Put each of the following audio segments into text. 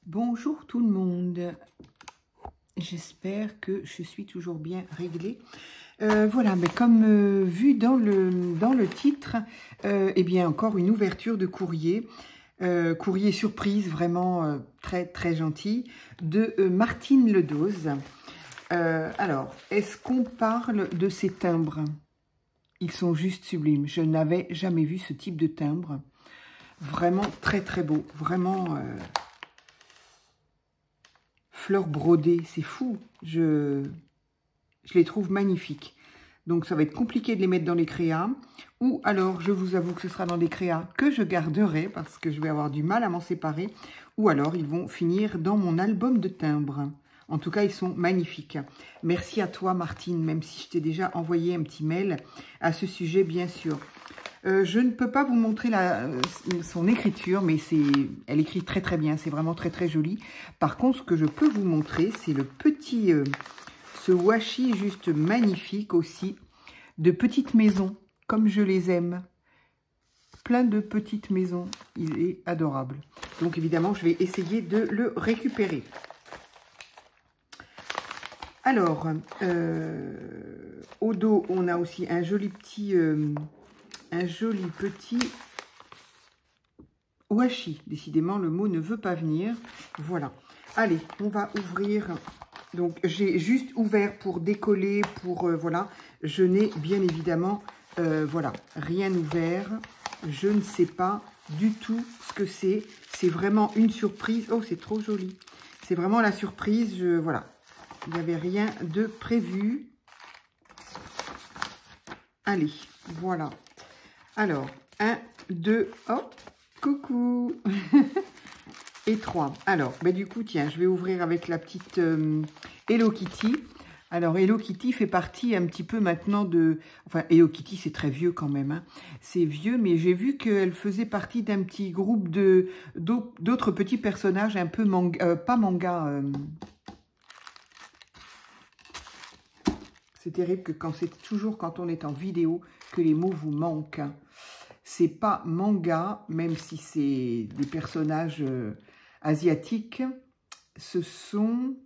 Bonjour tout le monde, j'espère que je suis toujours bien réglée. Voilà, mais comme vu dans le titre, eh bien encore une ouverture de courrier, courrier surprise, vraiment très très gentil, de Martine Ledoz. Alors, est-ce qu'on parle de ces timbres? Ils sont juste sublimes, je n'avais jamais vu ce type de timbre, vraiment très très beau, vraiment... fleurs brodées, c'est fou. Je les trouve magnifiques. Donc, ça va être compliqué de les mettre dans les créas. Ou alors, je vous avoue que ce sera dans des créas que je garderai parce que je vais avoir du mal à m'en séparer. Ou alors, ils vont finir dans mon album de timbres. En tout cas, ils sont magnifiques. Merci à toi, Martine, même si je t'ai déjà envoyé un petit mail à ce sujet, bien sûr. Je ne peux pas vous montrer son écriture, mais elle écrit très très bien, c'est vraiment très très joli. Par contre, ce que je peux vous montrer, c'est le petit, ce washi juste magnifique aussi, de petites maisons, comme je les aime. Plein de petites maisons, il est adorable. Donc évidemment, je vais essayer de le récupérer. Alors, au dos, on a aussi un joli petit washi. Décidément, le mot ne veut pas venir. Voilà. Allez, on va ouvrir. Donc, j'ai juste ouvert pour décoller, pour... voilà. Je n'ai bien évidemment, voilà, rien ouvert. Je ne sais pas du tout ce que c'est. C'est vraiment une surprise. Oh, c'est trop joli. C'est vraiment la surprise. Voilà. Il n'y avait rien de prévu. Allez, voilà. Alors, 1, 2, hop, coucou. Et 3. Alors, ben du coup, tiens, je vais ouvrir avec la petite Hello Kitty. Alors, Hello Kitty fait partie un petit peu maintenant de... Enfin, Hello Kitty, c'est très vieux quand même. Hein. C'est vieux, mais j'ai vu qu'elle faisait partie d'un petit groupe d'autres petits personnages un peu manga... pas manga... C'est terrible que c'est toujours quand on est en vidéo que les mots vous manquent. C'est pas manga, même si c'est des personnages asiatiques. Ce sont...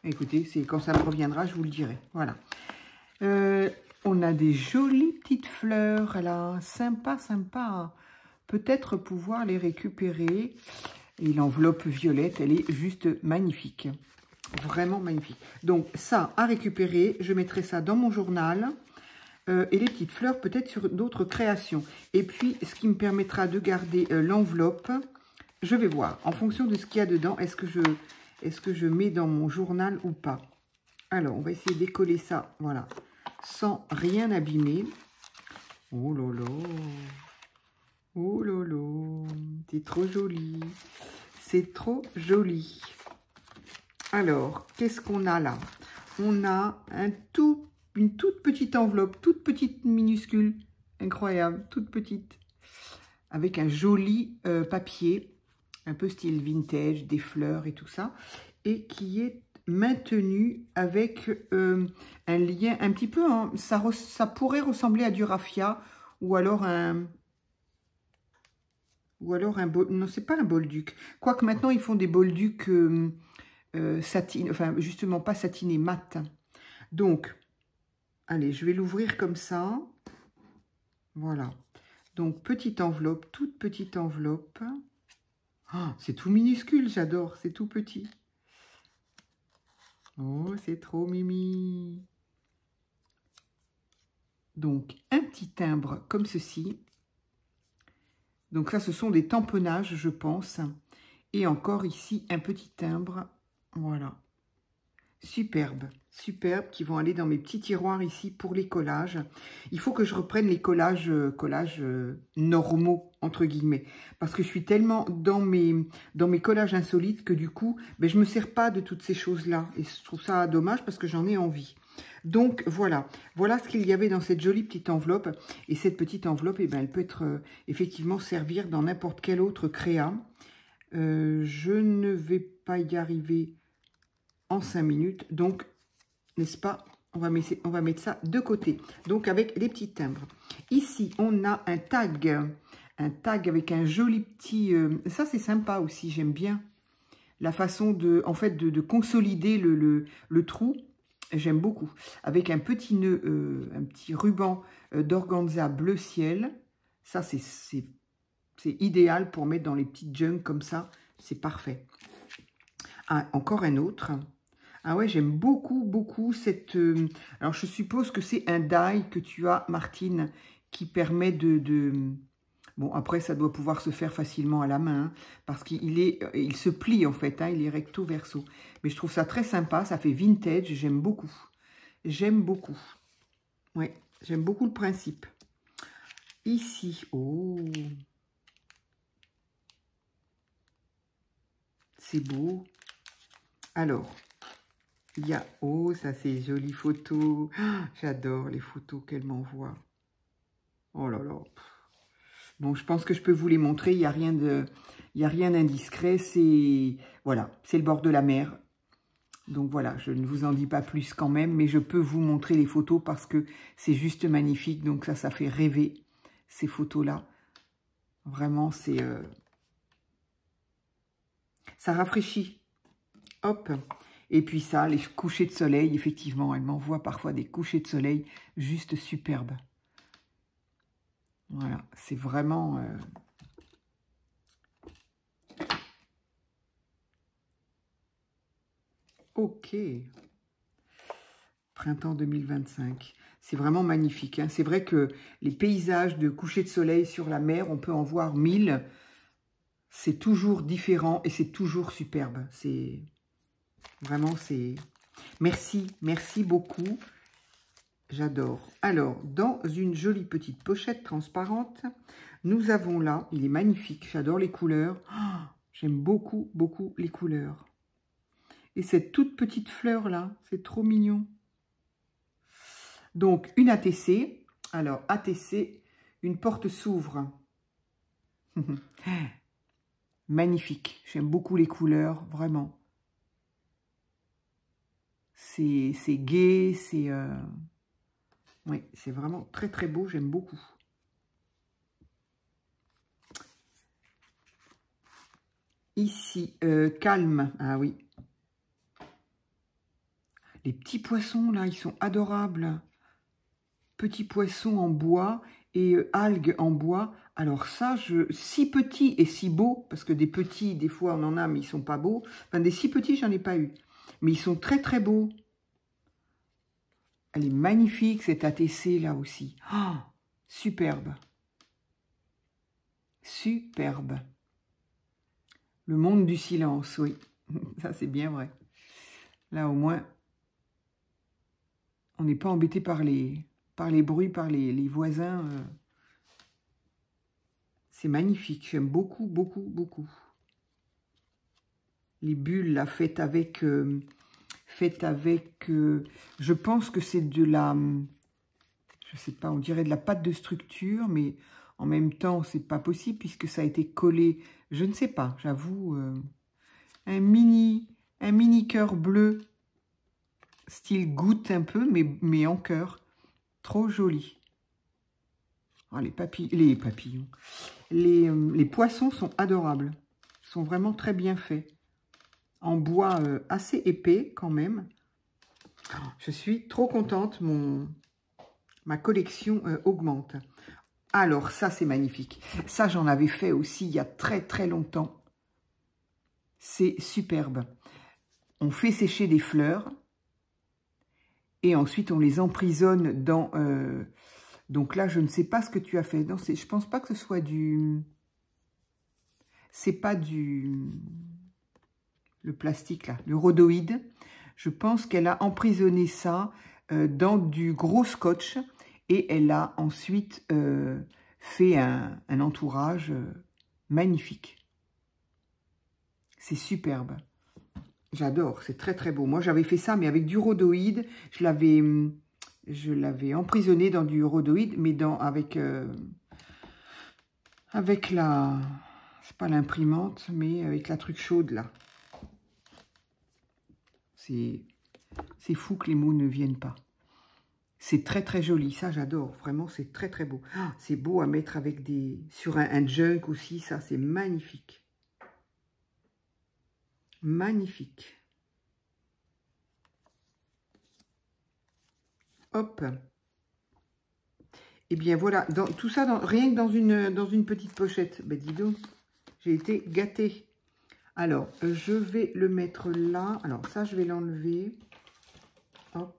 Écoutez, c'est quand ça me reviendra, je vous le dirai. Voilà. On a des jolies petites fleurs là. Sympa, sympa. Peut-être pouvoir les récupérer. Et l'enveloppe violette, elle est juste magnifique. Vraiment magnifique. Donc ça, à récupérer, je mettrai ça dans mon journal. Et les petites fleurs peut-être sur d'autres créations. Et puis, ce qui me permettra de garder l'enveloppe, je vais voir. En fonction de ce qu'il y a dedans, est-ce que je mets dans mon journal ou pas. Alors, on va essayer de décoller ça, voilà, sans rien abîmer. Oh là là. Oh là là. C'est trop joli. C'est trop joli. Alors, qu'est-ce qu'on a là? On a une toute petite enveloppe, toute petite minuscule, incroyable, toute petite, avec un joli papier, un peu style vintage, des fleurs et tout ça, et qui est maintenu avec un lien un petit peu, hein, ça pourrait ressembler à du raffia, ou alors un bol, non, c'est pas un bolduc, quoique maintenant ils font des bolducs satine, enfin justement pas satiné, mat. Donc, allez, je vais l'ouvrir comme ça. Voilà. Donc, petite enveloppe, toute petite enveloppe. Oh, c'est tout minuscule, j'adore, c'est tout petit. Oh, c'est trop mimi. Donc, un petit timbre comme ceci. Donc ça, ce sont des tamponnages, je pense. Et encore ici, un petit timbre. Voilà. Superbe, superbe, qui vont aller dans mes petits tiroirs ici pour les collages. Il faut que je reprenne les collages, normaux, entre guillemets. Parce que je suis tellement dans mes collages insolites que du coup, ben, je ne me sers pas de toutes ces choses-là. Et je trouve ça dommage parce que j'en ai envie. Donc voilà, voilà ce qu'il y avait dans cette jolie petite enveloppe. Et cette petite enveloppe, eh ben, elle peut être effectivement servir dans n'importe quel autre créa. Je ne vais pas y arriver en 5 minutes, donc, n'est-ce pas, on va mettre ça de côté, donc avec les petits timbres. Ici, on a un un tag avec un joli petit... ça, c'est sympa aussi, j'aime bien. La façon de, en fait, de consolider le trou, j'aime beaucoup. Avec un petit nœud, un petit ruban d'organza bleu ciel. Ça, c'est idéal pour mettre dans les petites junks comme ça. C'est parfait. Ah, encore un autre. Ah ouais, j'aime beaucoup, beaucoup cette... alors, je suppose que c'est un die que tu as, Martine, qui permet de... Bon, après, ça doit pouvoir se faire facilement à la main, hein, parce il se plie, en fait, hein, il est recto verso. Mais je trouve ça très sympa, ça fait vintage, j'aime beaucoup. J'aime beaucoup. Ouais, j'aime beaucoup le principe. Ici, oh, c'est beau. Alors, il y a, oh, ça c'est jolie photo. Ah, j'adore les photos qu'elle m'envoie. Oh là là. Bon, je pense que je peux vous les montrer, il n'y a rien d'indiscret, c'est, voilà, c'est le bord de la mer. Donc voilà, je ne vous en dis pas plus quand même, mais je peux vous montrer les photos parce que c'est juste magnifique. Donc ça fait rêver, ces photos-là. Vraiment, c'est... ça rafraîchit. Hop. Et puis ça, les couchers de soleil, effectivement, elle m'envoie parfois des couchers de soleil juste superbes. Voilà, c'est vraiment... Ok. Printemps 2025. C'est vraiment magnifique, hein. C'est vrai que les paysages de coucher de soleil sur la mer, on peut en voir 1000. C'est toujours différent et c'est toujours superbe. C'est... Vraiment, c'est... Merci, merci beaucoup. J'adore. Alors, dans une jolie petite pochette transparente, nous avons là, il est magnifique, j'adore les couleurs. Oh, j'aime beaucoup, beaucoup les couleurs. Et cette toute petite fleur là, c'est trop mignon. Donc, une ATC. Alors, ATC, une porte s'ouvre. Magnifique. J'aime beaucoup les couleurs, vraiment. C'est gai, c'est... Oui, c'est vraiment très, très beau. J'aime beaucoup. Ici, calme. Ah oui. Les petits poissons, là, ils sont adorables. Petits poissons en bois et algues en bois. Alors ça, si petits et si beaux, parce que des petits, des fois, on en a, mais ils sont pas beaux. Enfin, des si petits, j'en ai pas eu. Mais ils sont très, très beaux. Elle est magnifique, cette ATC, là aussi. Oh, superbe. Superbe. Le monde du silence, oui. Ça, c'est bien vrai. Là, au moins, on n'est pas embêté par les bruits, par les voisins. C'est magnifique. J'aime beaucoup, beaucoup, beaucoup. Les bulles, là, faites avec... je pense que c'est de la... Je sais pas, on dirait de la pâte de structure, mais en même temps, c'est pas possible puisque ça a été collé. Je ne sais pas, j'avoue. Un mini cœur bleu, style goutte un peu, mais en cœur. Trop joli. Oh, les papillons. Les poissons sont adorables. Ils sont vraiment très bien faits. En bois assez épais quand même. Je suis trop contente. Ma collection augmente. Alors, ça, c'est magnifique. Ça, j'en avais fait aussi il y a très, très longtemps. C'est superbe. On fait sécher des fleurs. Et ensuite, on les emprisonne dans... donc là, je ne sais pas ce que tu as fait. Non, je pense pas que ce soit du... C'est pas du... Le plastique, là. Le rhodoïde. Je pense qu'elle a emprisonné ça dans du gros scotch. Et elle a ensuite fait un entourage magnifique. C'est superbe. J'adore, c'est très très beau. Moi, j'avais fait ça, mais avec du rhodoïde. Je l'avais emprisonné dans du rhodoïde, mais avec la... C'est pas l'imprimante, mais avec la truc chaude, là. C'est fou que les mots ne viennent pas. C'est très très joli, ça j'adore, vraiment c'est très très beau. Oh, c'est beau à mettre avec sur un junk aussi, ça c'est magnifique. Magnifique. Hop. Et bien voilà, tout ça, rien que dans une petite pochette. Ben dis donc, j'ai été gâtée. Alors, je vais le mettre là. Alors ça, je vais l'enlever. Hop.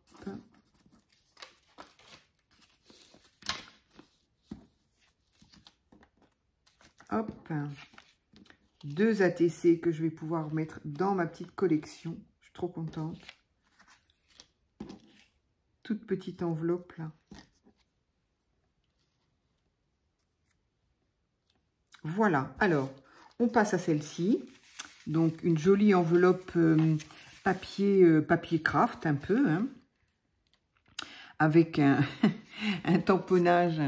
Hop. 2 ATC que je vais pouvoir mettre dans ma petite collection. Je suis trop contente. Toute petite enveloppe là. Voilà, alors, on passe à celle-ci. Donc, une jolie enveloppe papier craft, un peu, hein, avec un, un tamponnage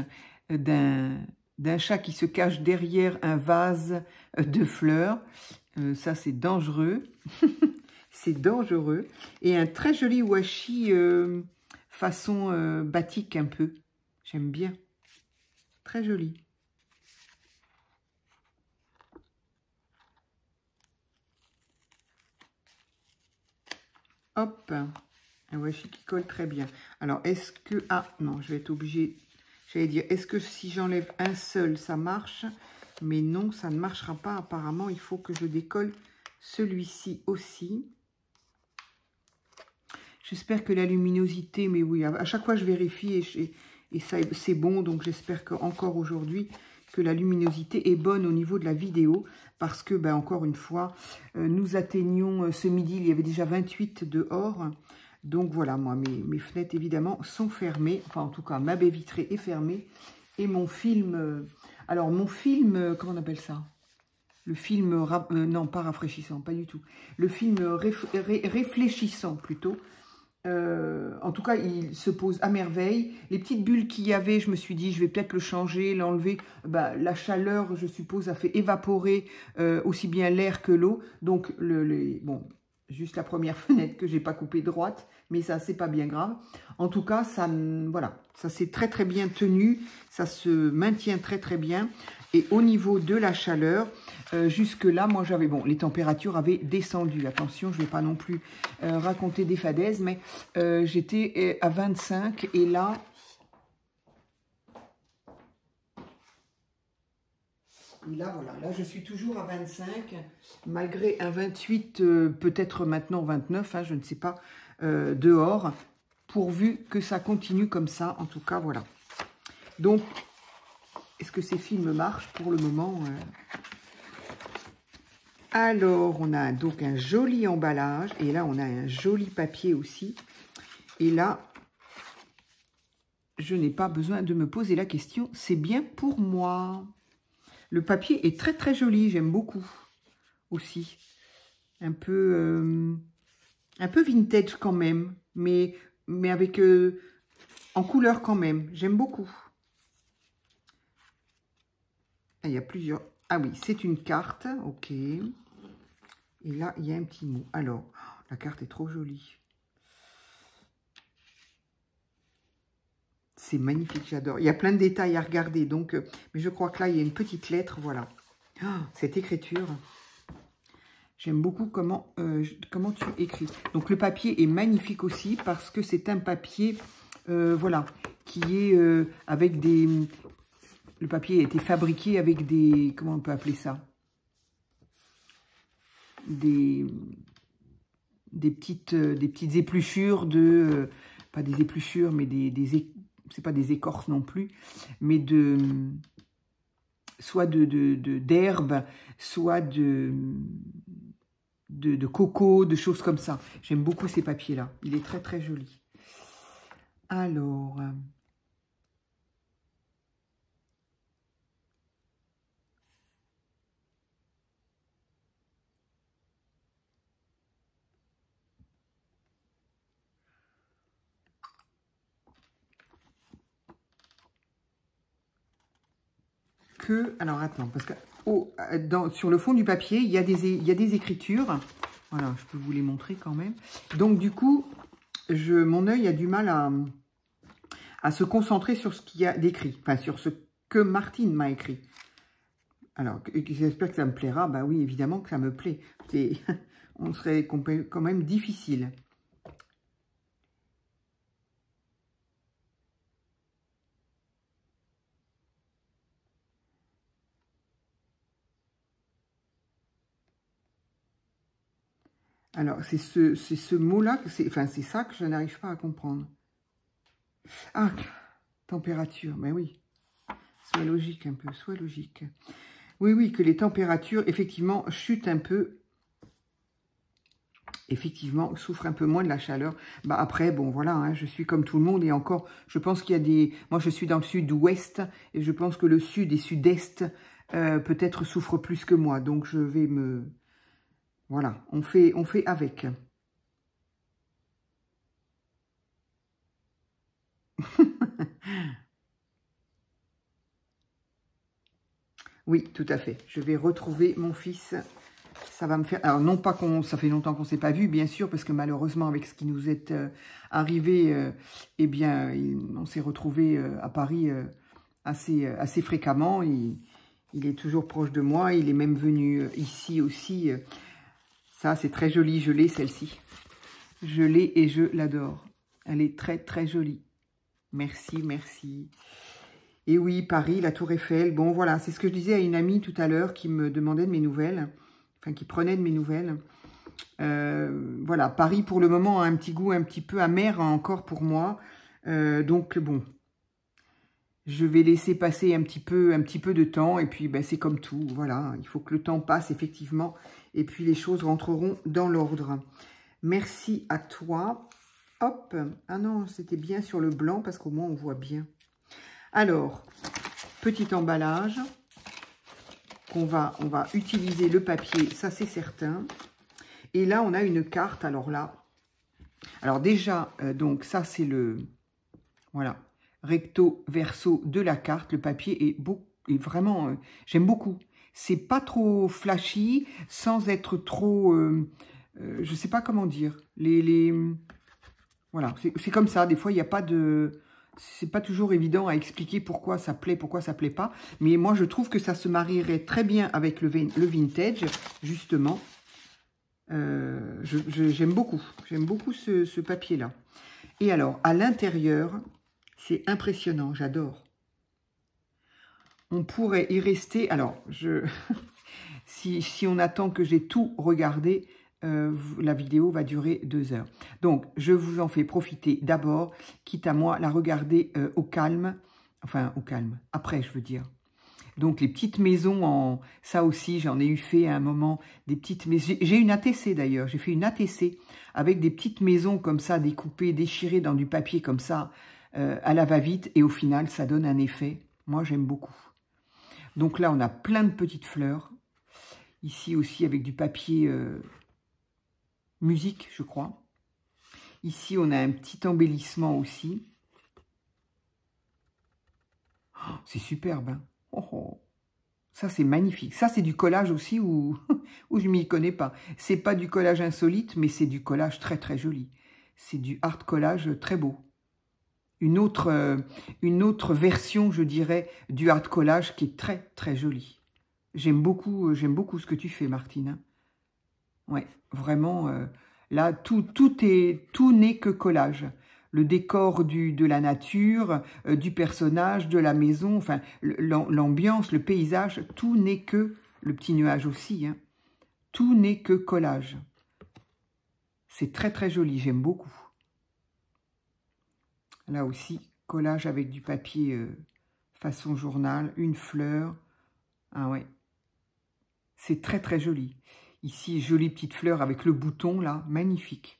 d'un chat qui se cache derrière un vase de fleurs. Ça, c'est dangereux. C'est dangereux. Et un très joli washi façon batik, un peu. J'aime bien. Très joli. Hop, un washi qui colle très bien. Alors, est-ce que... Ah, non, je vais être obligée... J'allais dire, est-ce que si j'enlève un seul, ça marche? Mais non, ça ne marchera pas. Apparemment, il faut que je décolle celui-ci aussi. J'espère que la luminosité... Mais oui, à chaque fois, je vérifie et ça c'est bon. Donc, j'espère qu'encore aujourd'hui, que la luminosité est bonne au niveau de la vidéo. Parce que, ben, encore une fois, nous atteignons ce midi, il y avait déjà 28 dehors. Donc voilà, moi, mes fenêtres, évidemment, sont fermées. Enfin, en tout cas, ma baie vitrée est fermée. Et mon film... alors, mon film... comment on appelle ça? Le film... non, pas rafraîchissant, pas du tout. Le film réfléchissant, plutôt. En tout cas, il se pose à merveille. Les petites bulles qu'il y avait, je me suis dit, je vais peut-être le changer, l'enlever. Bah, la chaleur, je suppose, a fait évaporer aussi bien l'air que l'eau. Donc, bon, juste la première fenêtre que j'ai pas coupée droite, mais ça, c'est pas bien grave. En tout cas, ça, voilà, ça s'est très très bien tenu. Ça se maintient très très bien. Et au niveau de la chaleur, jusque-là, moi j'avais... Bon, les températures avaient descendu. Attention, je ne vais pas non plus raconter des fadaises, mais j'étais à 25 et là... Et là, voilà, là je suis toujours à 25, malgré un 28, peut-être maintenant 29, hein, je ne sais pas, dehors, pourvu que ça continue comme ça, en tout cas, voilà. Donc... Est-ce que ces films marchent pour le moment? Alors, on a donc un joli emballage. Et là, on a un joli papier aussi. Et là, je n'ai pas besoin de me poser la question. C'est bien pour moi. Le papier est très, très joli. J'aime beaucoup aussi. Un peu vintage quand même. Mais avec... en couleur quand même. J'aime beaucoup. Il y a plusieurs... Ah oui, c'est une carte, ok. Et là, il y a un petit mot. Alors, la carte est trop jolie. C'est magnifique, j'adore. Il y a plein de détails à regarder, donc... mais je crois que là, il y a une petite lettre, voilà. Oh, cette écriture. J'aime beaucoup comment tu écris. Donc, le papier est magnifique aussi parce que c'est un papier, voilà, qui est avec des... Le papier a été fabriqué avec des... Comment on peut appeler ça? Des petites épluchures de... pas des épluchures, mais c'est pas des écorces non plus, mais soit d'herbe, soit de coco, de choses comme ça. J'aime beaucoup ces papiers-là. Il est très, très joli. Alors... alors attends, parce que sur le fond du papier, il y a des écritures. Voilà, je peux vous les montrer quand même. Donc du coup, mon œil a du mal à se concentrer sur ce qu'il y a d'écrit, enfin sur ce que Martine m'a écrit. Alors, j'espère que ça me plaira. Bah oui, évidemment que ça me plaît. On serait quand même difficile. Alors, c'est ce mot-là, enfin, c'est ça que je n'arrive pas à comprendre. Ah, température, mais oui. Sois logique un peu, sois logique. Oui, oui, que les températures, effectivement, chutent un peu. Effectivement, souffrent un peu moins de la chaleur. Bah après, bon, voilà, hein, je suis comme tout le monde. Et encore, je pense qu'il y a des... Moi, je suis dans le sud-ouest. Et je pense que le sud et sud-est, peut-être, souffrent plus que moi. Donc, je vais me... Voilà, on fait avec. Oui, tout à fait. Je vais retrouver mon fils. Ça va me faire... Alors, non pas qu'on... Ça fait longtemps qu'on ne s'est pas vu, bien sûr, parce que malheureusement, avec ce qui nous est arrivé, eh bien, on s'est retrouvé à Paris assez fréquemment. Il est toujours proche de moi. Il est même venu ici aussi. Ça, c'est très joli. Je l'ai, celle-ci. Je l'ai et je l'adore. Elle est très, très jolie. Merci, merci. Et oui, Paris, la Tour Eiffel. Bon, voilà, c'est ce que je disais à une amie tout à l'heure qui me demandait de mes nouvelles. Enfin, qui prenait de mes nouvelles. Voilà, Paris, pour le moment, a un petit goût un petit peu amer encore pour moi. Donc, bon, je vais laisser passer un petit peu de temps. Et puis, ben, c'est comme tout, voilà. Il faut que le temps passe, effectivement. Et puis, les choses rentreront dans l'ordre. Merci à toi. Hop. Ah non, c'était bien sur le blanc, parce qu'au moins, on voit bien. Alors, petit emballage. On va utiliser le papier, ça c'est certain. Et là, on a une carte. Alors là, alors déjà, donc ça c'est le, voilà, recto verso de la carte. Le papier est vraiment, j'aime beaucoup. C'est pas trop flashy, sans être trop, je sais pas comment dire. Voilà, c'est comme ça. Des fois, il n'y a pas de... C'est pas toujours évident à expliquer pourquoi ça plaît pas. Mais moi, je trouve que ça se marierait très bien avec le vintage, justement. J'aime beaucoup. J'aime beaucoup ce papier-là. Et alors, à l'intérieur, c'est impressionnant. J'adore. On pourrait y rester... Alors, si on attend que j'ai tout regardé... la vidéo va durer 2 heures. Donc, je vous en fais profiter d'abord, quitte à moi la regarder au calme. Enfin, au calme. Après, je veux dire. Donc, les petites maisons, ça aussi, j'en ai eu fait à un moment. Des petites maisons. J'ai une ATC d'ailleurs. J'ai fait une ATC avec des petites maisons comme ça, découpées, déchirées dans du papier comme ça, à la va-vite. Et au final, ça donne un effet. Moi, j'aime beaucoup. Donc là, on a plein de petites fleurs. Ici aussi, avec du papier... musique, je crois. Ici, on a un petit embellissement aussi. Oh, c'est superbe. Hein, oh, oh. Ça, c'est magnifique. Ça, c'est du collage aussi où je m'y connais pas. C'est pas du collage insolite, mais c'est du collage très, très joli. C'est du art collage très beau. Une autre version, je dirais, du art collage qui est très, très jolie. J'aime beaucoup ce que tu fais, Martine. Ouais, vraiment... Là, tout n'est que collage. Le décor de la nature, du personnage, de la maison, enfin, l'ambiance, le paysage, tout n'est que, le petit nuage aussi, hein, tout n'est que collage. C'est très, très joli, j'aime beaucoup. Là aussi, collage avec du papier façon journal, une fleur. Ah ouais, c'est très, très joli. Ici, jolie petite fleur avec le bouton, là, magnifique.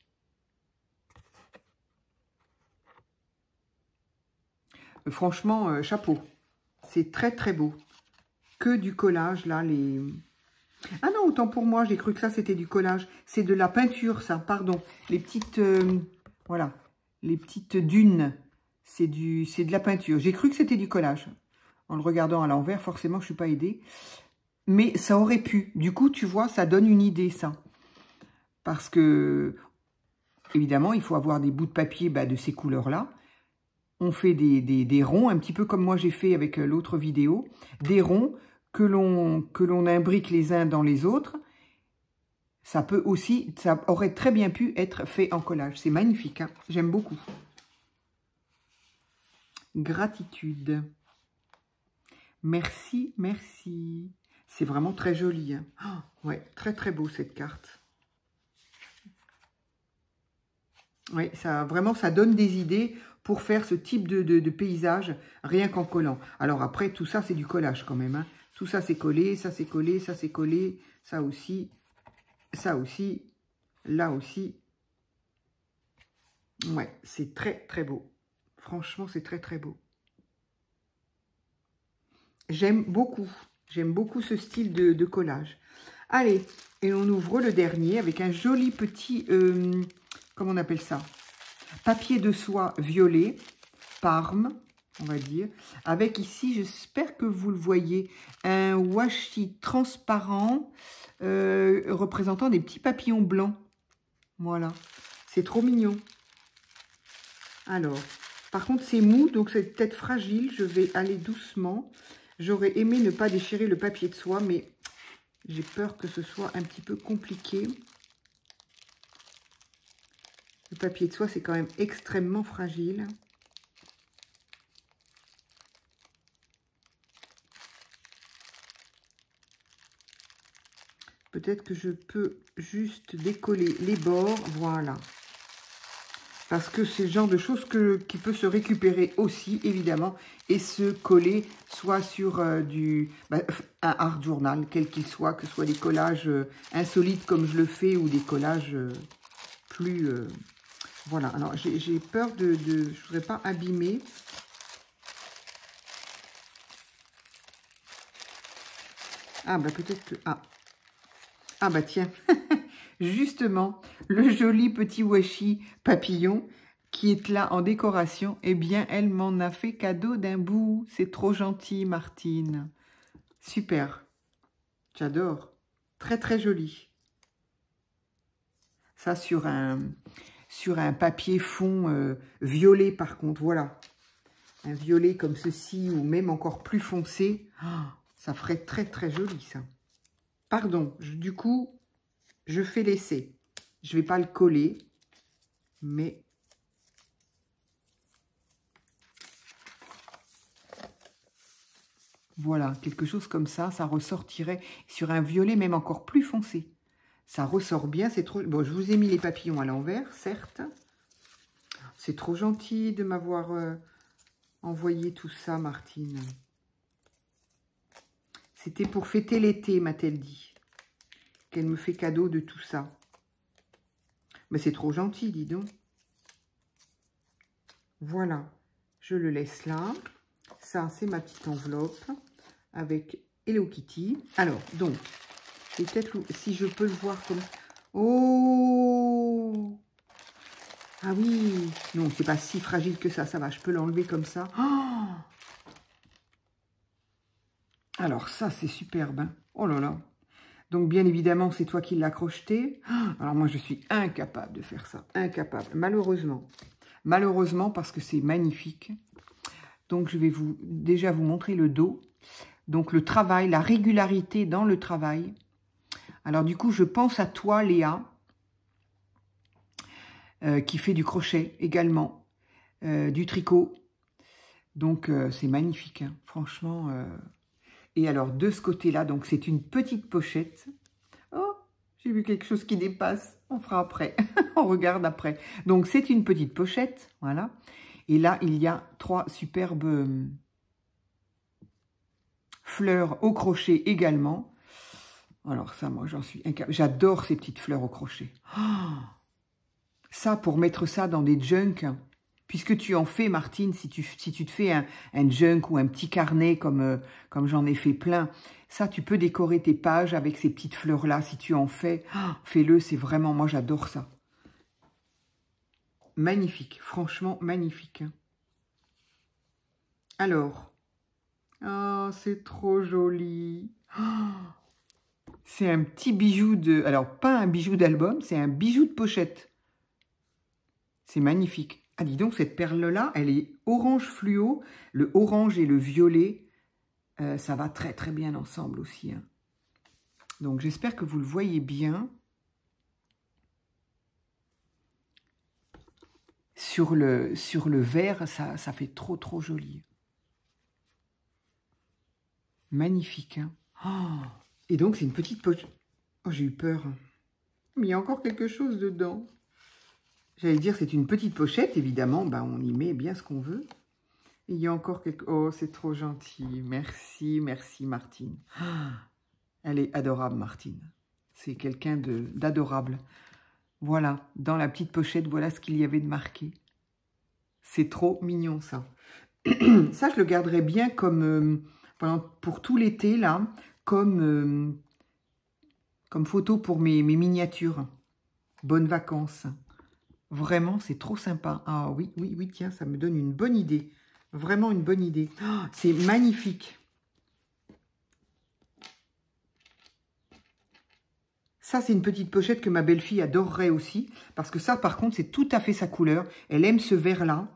Franchement, chapeau. C'est très, très beau. Que du collage, là, les... Ah non, autant pour moi, j'ai cru que ça, c'était du collage. C'est de la peinture, ça, pardon. Les petites... voilà, les petites dunes, c'est de la peinture. J'ai cru que c'était du collage. En le regardant à l'envers, forcément, je ne suis pas aidée. Mais ça aurait pu. Du coup, tu vois, ça donne une idée, ça. Parce que, évidemment, il faut avoir des bouts de papier de ces couleurs-là. on fait des ronds, un petit peu comme moi j'ai fait avec l'autre vidéo, des ronds que l'on imbrique les uns dans les autres. Ça peut aussi, ça aurait très bien pu être fait en collage. C'est magnifique, hein, j'aime beaucoup. Gratitude. Merci, merci. C'est vraiment très joli. Hein. Oh, ouais, très très beau cette carte. Oui, ça, vraiment, ça donne des idées pour faire ce type de paysage, rien qu'en collant. Alors après, tout ça, c'est du collage quand même. Hein. Tout ça, c'est collé, ça, c'est collé, ça, c'est collé, ça aussi, là aussi. Ouais, c'est très, très beau. Franchement, c'est très, très beau. J'aime beaucoup ce style de collage. Allez, et on ouvre le dernier avec un joli petit, comment on appelle ça? Papier de soie violet, Parme, on va dire. Avec ici, j'espère que vous le voyez, un washi transparent représentant des petits papillons blancs. Voilà, c'est trop mignon. Alors, par contre, c'est mou, donc c'est peut-être fragile. Je vais aller doucement. J'aurais aimé ne pas déchirer le papier de soie, mais j'ai peur que ce soit un petit peu compliqué. Le papier de soie, c'est quand même extrêmement fragile. Peut-être que je peux juste décoller les bords, voilà. Parce que c'est le genre de choses qui peut se récupérer aussi, évidemment, et se coller soit sur un art journal, quel qu'il soit, que ce soit des collages insolites comme je le fais, ou des collages plus... voilà, alors j'ai peur je ne voudrais pas abîmer. Ah, bah peut-être que... Ah bah tiens, justement, le joli petit washi papillon qui est là en décoration, eh bien, elle m'en a fait cadeau d'un bout. C'est trop gentil, Martine. Super. J'adore. Très, très joli. Ça, sur un papier fond violet, par contre, voilà. Un violet comme ceci, ou même encore plus foncé. Oh, ça ferait très, très joli, ça. Pardon, du coup, je fais l'essai. Je ne vais pas le coller, mais... Voilà, quelque chose comme ça ressortirait sur un violet même encore plus foncé. Ça ressort bien, c'est trop... Bon, je vous ai mis les papillons à l'envers, certes. C'est trop gentil de m'avoir envoyé tout ça, Martine. C'était pour fêter l'été, m'a-t-elle dit. Qu'elle me fait cadeau de tout ça. Mais c'est trop gentil, dis donc. Voilà, je le laisse là. Ça, c'est ma petite enveloppe avec Hello Kitty. Alors, donc, peut-être si je peux le voir comme... Oh! Ah oui! Non, c'est pas si fragile que ça va. Je peux l'enlever comme ça. Oh! Alors, ça, c'est superbe. Hein. Oh là là! Donc, bien évidemment, c'est toi qui l'as crocheté. Alors, moi, je suis incapable de faire ça. Incapable, malheureusement. Malheureusement, parce que c'est magnifique. Donc, je vais déjà vous montrer le dos. Donc, le travail, la régularité dans le travail. Alors, du coup, je pense à toi, Léa, qui fait du crochet également, du tricot. Donc, c'est magnifique, hein, franchement. Et alors, de ce côté-là, donc, c'est une petite pochette. Oh, j'ai vu quelque chose qui dépasse. On fera après. On regarde après. Donc, c'est une petite pochette, voilà. Et là, il y a 3 superbes fleurs au crochet également. Alors ça, moi, j'en suis incapable. J'adore ces petites fleurs au crochet. Oh, ça, pour mettre ça dans des junks, puisque tu en fais, Martine, si tu te fais un junk ou un petit carnet comme j'en ai fait plein, ça, tu peux décorer tes pages avec ces petites fleurs-là. Si tu en fais, oh, fais-le, c'est vraiment, moi, j'adore ça. Magnifique, franchement magnifique. Alors, oh, c'est trop joli. Oh, c'est un petit bijou de... Alors, pas un bijou d'album, c'est un bijou de pochette. C'est magnifique. Ah, dis donc, cette perle-là, elle est orange fluo. Le orange et le violet, ça va très très bien ensemble aussi. Hein. Donc, j'espère que vous le voyez bien. Sur le vert, ça fait trop trop joli. Magnifique. Hein. Oh, et donc, c'est une petite poche. Oh, j'ai eu peur. Mais il y a encore quelque chose dedans. J'allais dire, c'est une petite pochette, évidemment. Ben, on y met bien ce qu'on veut. Et il y a encore quelque... Oh, c'est trop gentil. Merci, merci, Martine. Oh, elle est adorable, Martine. C'est quelqu'un d'adorable. Voilà, dans la petite pochette, voilà ce qu'il y avait de marqué. C'est trop mignon, ça. Ça, je le garderai bien comme... pour tout l'été, là, comme photo pour mes miniatures. Bonnes vacances. Vraiment, c'est trop sympa. Ah oui, oui, oui, tiens, ça me donne une bonne idée. Vraiment une bonne idée. Oh, c'est magnifique. Ça, c'est une petite pochette que ma belle-fille adorerait aussi. Parce que ça, par contre, c'est tout à fait sa couleur. Elle aime ce vert-là.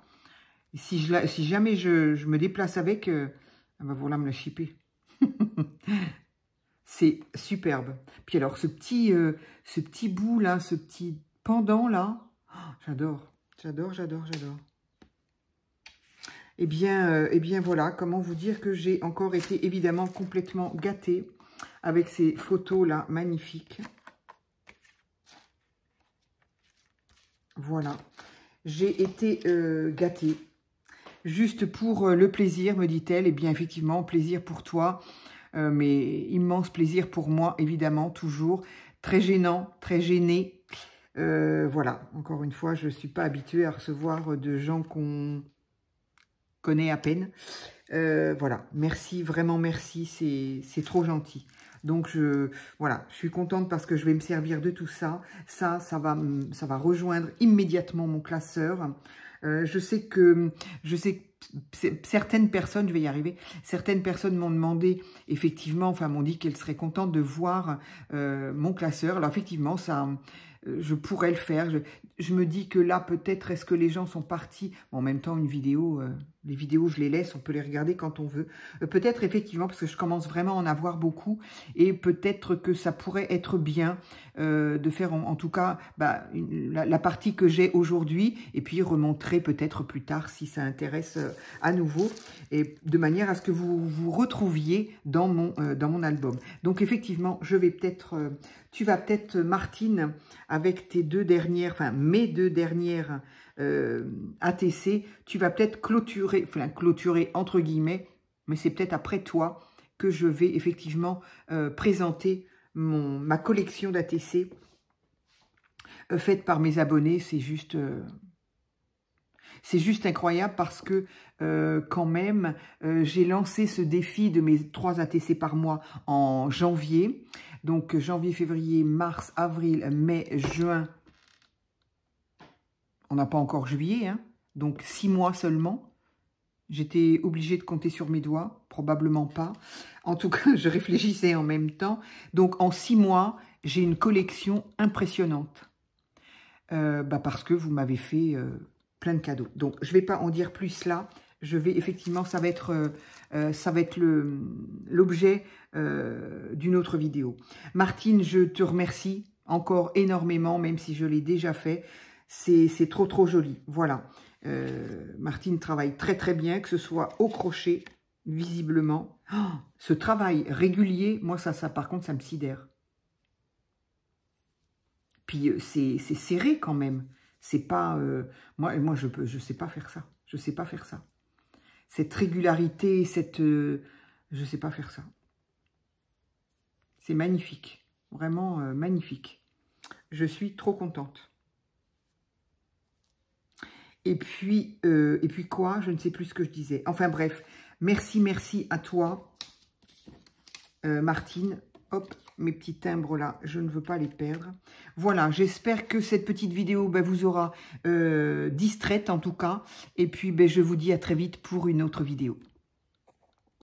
Si jamais je me déplace avec, elle va vouloir me la chipper. C'est superbe. Puis alors, ce petit bout là, ce petit pendant là, oh, j'adore, j'adore, j'adore, j'adore. Eh bien voilà, comment vous dire que j'ai encore été évidemment complètement gâtée avec ces photos là magnifiques. Voilà, j'ai été gâtée. Juste pour le plaisir, me dit-elle. Eh bien, effectivement, plaisir pour toi, mais immense plaisir pour moi, évidemment, toujours. Très gênant, très gêné. Voilà, encore une fois, je ne suis pas habituée à recevoir de gens qu'on connaît à peine. Voilà, merci, vraiment merci, c'est trop gentil. Donc, voilà, je suis contente parce que je vais me servir de tout ça. Ça va rejoindre immédiatement mon classeur. Je sais que certaines personnes, je vais y arriver, certaines personnes m'ont demandé, effectivement, enfin m'ont dit qu'elles seraient contentes de voir mon classeur. Alors effectivement, ça, je pourrais le faire. Je me dis que là, peut-être, est-ce que les gens sont partis? En même temps, une vidéo, les vidéos, je les laisse, on peut les regarder quand on veut. Peut-être, effectivement, parce que je commence vraiment à en avoir beaucoup, et peut-être que ça pourrait être bien de faire, en tout cas, bah, la partie que j'ai aujourd'hui, et puis remontrer peut-être plus tard, si ça intéresse à nouveau, et de manière à ce que vous vous retrouviez dans mon album. Donc, effectivement, je vais peut-être... tu vas peut-être, Martine, avec tes deux dernières, enfin mes deux dernières ATC, tu vas peut-être clôturer, enfin clôturer entre guillemets, mais c'est peut-être après toi que je vais effectivement présenter ma collection d'ATC faite par mes abonnés. C'est juste incroyable parce que quand même, j'ai lancé ce défi de mes 3 ATC par mois en janvier. Donc, janvier, février, mars, avril, mai, juin. On n'a pas encore juillet, hein. Donc 6 mois seulement. J'étais obligée de compter sur mes doigts, probablement pas. En tout cas, je réfléchissais en même temps. Donc, en 6 mois, j'ai une collection impressionnante. Parce que vous m'avez fait plein de cadeaux. Donc, je ne vais pas en dire plus là. Je vais effectivement, ça va être l'objet d'une autre vidéo. Martine, je te remercie encore énormément, même si je l'ai déjà fait. C'est trop, trop joli. Voilà. Martine travaille très, très bien, que ce soit au crochet, visiblement. Oh, ce travail régulier, moi, ça par contre, ça me sidère. Puis, c'est serré quand même. C'est pas... moi, je sais pas faire ça. Je sais pas faire ça. Cette régularité, je sais pas faire ça. C'est magnifique. Vraiment magnifique. Je suis trop contente. Et puis quoi? Je ne sais plus ce que je disais. Enfin bref, merci à toi, Martine. Hop, mes petits timbres là, je ne veux pas les perdre. Voilà, j'espère que cette petite vidéo vous aura distraite en tout cas. Et puis je vous dis à très vite pour une autre vidéo.